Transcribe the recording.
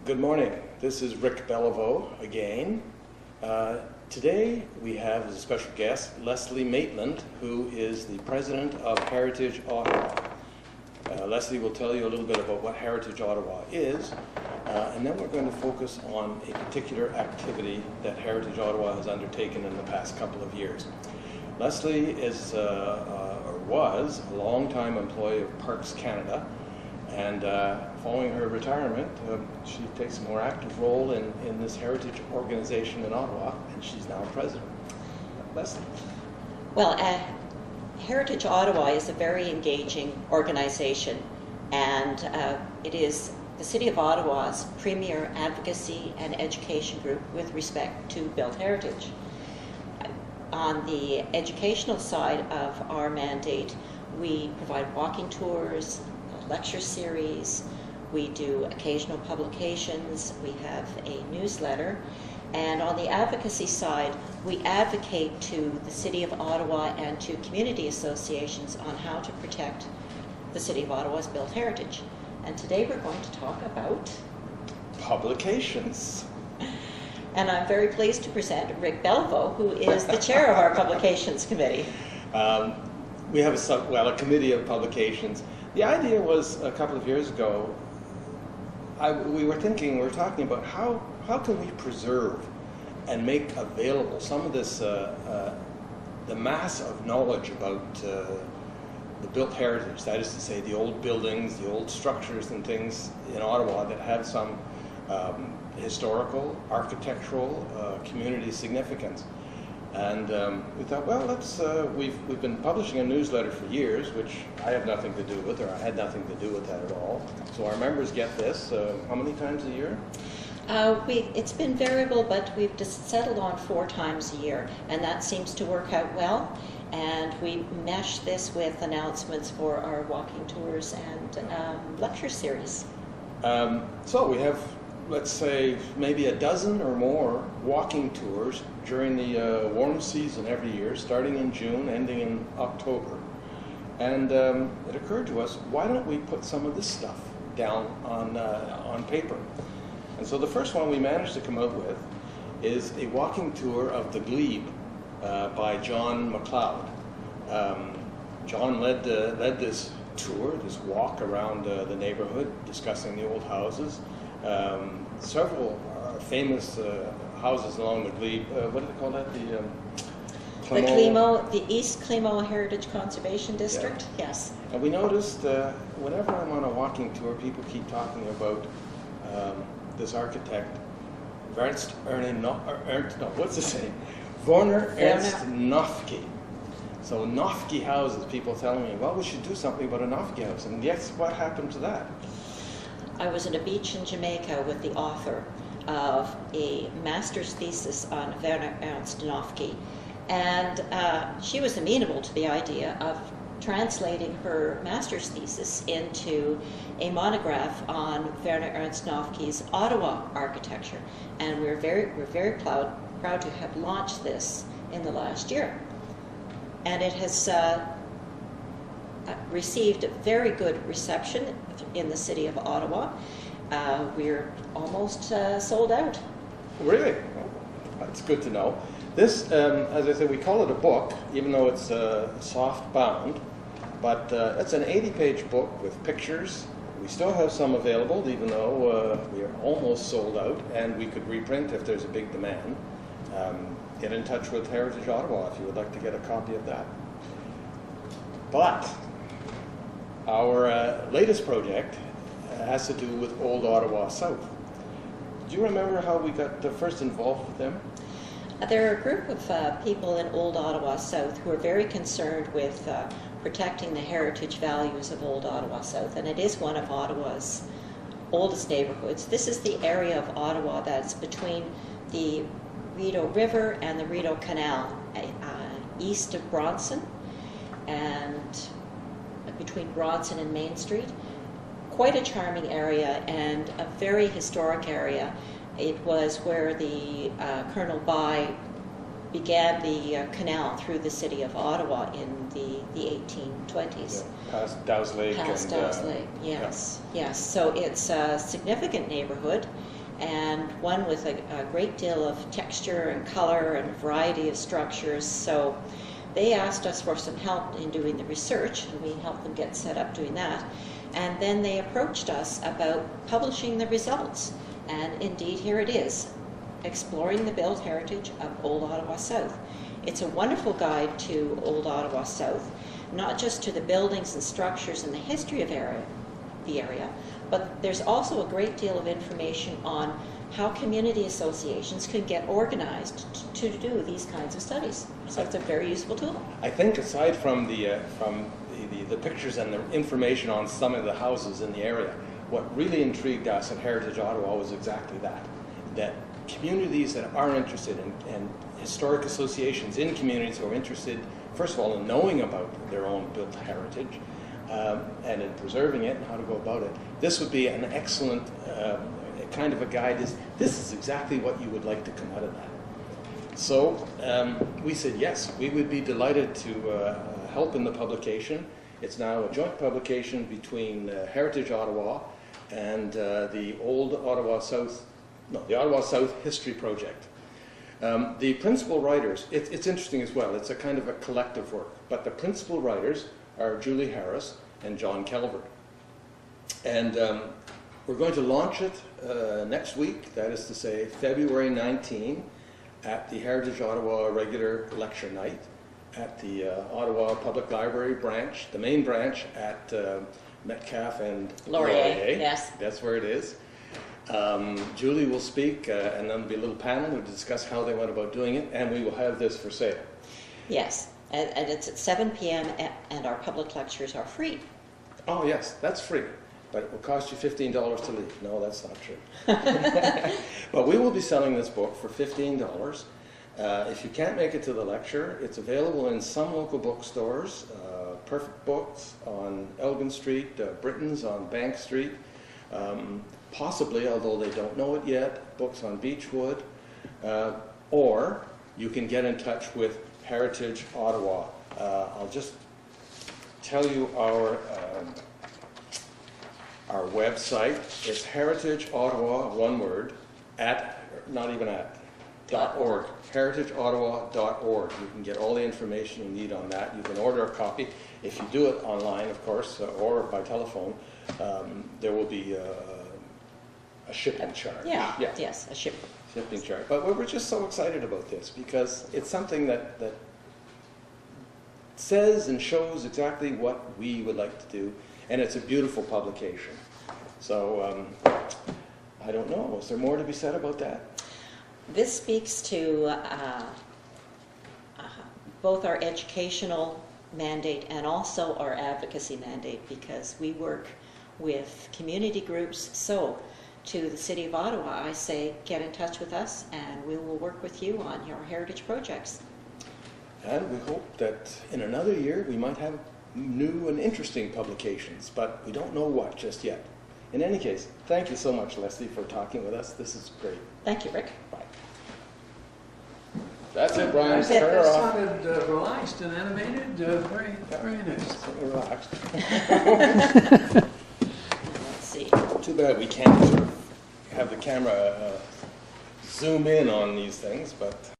Good morning. This is Rick Beliveau again. Today we have as a special guest Leslie Maitland, who is the president of Heritage Ottawa. Leslie will tell you a little bit about what Heritage Ottawa is, and then we're going to focus on a particular activity that Heritage Ottawa has undertaken in the past couple of years. Leslie is, or was, a long-time employee of Parks Canada, and following her retirement, she takes a more active role in this heritage organization in Ottawa, and she's now president. Leslie. Well, Heritage Ottawa is a very engaging organization, and it is the City of Ottawa's premier advocacy and education group with respect to built heritage. On the educational side of our mandate, we provide walking tours, lecture series, we do occasional publications, we have a newsletter, and on the advocacy side, we advocate to the City of Ottawa and to community associations on how to protect the City of Ottawa's built heritage. And today we're going to talk about publications. And I'm very pleased to present Rick Beliveau, who is the chair of our publications committee. We have a committee of publications. The idea was a couple of years ago, we were talking about how can we preserve and make available some of this, the mass of knowledge about the built heritage, that is to say the old buildings, the old structures and things in Ottawa that have some historical, architectural, community significance. And we thought, well, we've been publishing a newsletter for years, which I have nothing to do with, or I had nothing to do with that at all. So our members get this, how many times a year? It's been variable, but we've just settled on 4 times a year, and that seems to work out well. And we mesh this with announcements for our walking tours and lecture series. So we have, let's say, maybe a dozen or more walking tours during the warm season every year, starting in June, ending in October. And it occurred to us, why don't we put some of this stuff down on paper? And so the first one we managed to come out with is a walking tour of the Glebe by John McLeod. John led this tour, this walk around the neighborhood, discussing the old houses. Several famous houses along the Glebe. What do they call that? The East Climo Heritage Conservation District. Yeah. Yes. And we noticed whenever I'm on a walking tour, people keep talking about this architect, Werner Ernst Noffke. So Noffke houses, people telling me, well, we should do something about a Noffke house. And guess what happened to that? I was on a beach in Jamaica with the author of a master's thesis on Werner Ernst Noffke, and she was amenable to the idea of translating her master's thesis into a monograph on Werner Ernst Noffke's Ottawa architecture, and we're very proud to have launched this in the last year, and it has received a very good reception in the City of Ottawa. We're almost sold out. Really? Well, that's good to know. This, as I said, we call it a book, even though it's soft bound, but it's an 80-page book with pictures. We still have some available, even though we are almost sold out, and we could reprint if there's a big demand. Get in touch with Heritage Ottawa if you would like to get a copy of that. But our latest project has to do with Old Ottawa South. Do you remember how we got first involved with them? There are a group of people in Old Ottawa South who are very concerned with protecting the heritage values of Old Ottawa South, and it is one of Ottawa's oldest neighborhoods. This is the area of Ottawa that's between the Rideau River and the Rideau Canal, east of Bronson, and between Bronson and Main Street. Quite a charming area and a very historic area. It was where the Colonel By began the canal through the city of Ottawa in the 1820s. Yeah, past Dow's Lake. Past Dow's Lake, yes, yes. So it's a significant neighborhood, and one with a great deal of texture and color and variety of structures. So they asked us for some help in doing the research, and we helped them get set up doing that. And then they approached us about publishing the results. And indeed, here it is, Exploring the Built Heritage of Old Ottawa South. It's a wonderful guide to Old Ottawa South, not just to the buildings and structures and the history of the area, but there's also a great deal of information on how community associations can get organized to do these kinds of studies. So it's a very useful tool. I think aside from the pictures and the information on some of the houses in the area, what really intrigued us at Heritage Ottawa was exactly that communities that are interested and historic associations in communities who are interested, first of all, in knowing about their own built heritage and in preserving it and how to go about it. This would be an excellent kind of a guide. This is exactly what you would like to come out of that. So we said yes, we would be delighted to help in the publication. It's now a joint publication between Heritage Ottawa and the Ottawa South History Project. The principal writers, it's interesting as well, it's a kind of a collective work, but the principal writers are Julie Harris and John Kelvert. And we're going to launch it next week, that is to say February 19, at the Heritage Ottawa regular lecture night at the Ottawa Public Library branch, the main branch at Metcalfe and Laurier. Yes. That's where it is. Julie will speak, and then there'll be a little panel to discuss how they went about doing it, and we will have this for sale. Yes, and it's at 7 p.m. and our public lectures are free. Oh yes, that's free, but it will cost you $15 to leave. No, that's not true. But we will be selling this book for $15. If you can't make it to the lecture, it's available in some local bookstores, Perfect Books on Elgin Street, Britain's on Bank Street, possibly, although they don't know it yet, Books on Beechwood, or you can get in touch with Heritage Ottawa. I'll just tell you our website. It's Heritage Ottawa, one word, .org. heritageottawa.org. You can get all the information you need on that. You can order a copy. If you do it online, of course, or by telephone, there will be a shipping charge. Yeah. Yes, a shipping charge. But we're just so excited about this because it's something that says and shows exactly what we would like to do, and it's a beautiful publication. So I don't know. Is there more to be said about that? This speaks to both our educational mandate and also our advocacy mandate, because we work with community groups. So to the City of Ottawa, I say get in touch with us and we will work with you on your heritage projects. And we hope that in another year we might have new and interesting publications, but we don't know what just yet. In any case, thank you so much, Leslie, for talking with us. This is great. Thank you, Rick. Bye. That's it, Brian. That Turn her off. sounded relaxed and animated. Very, very nice. Relaxed. Let's see. Too bad we can't sort of have the camera zoom in on these things, but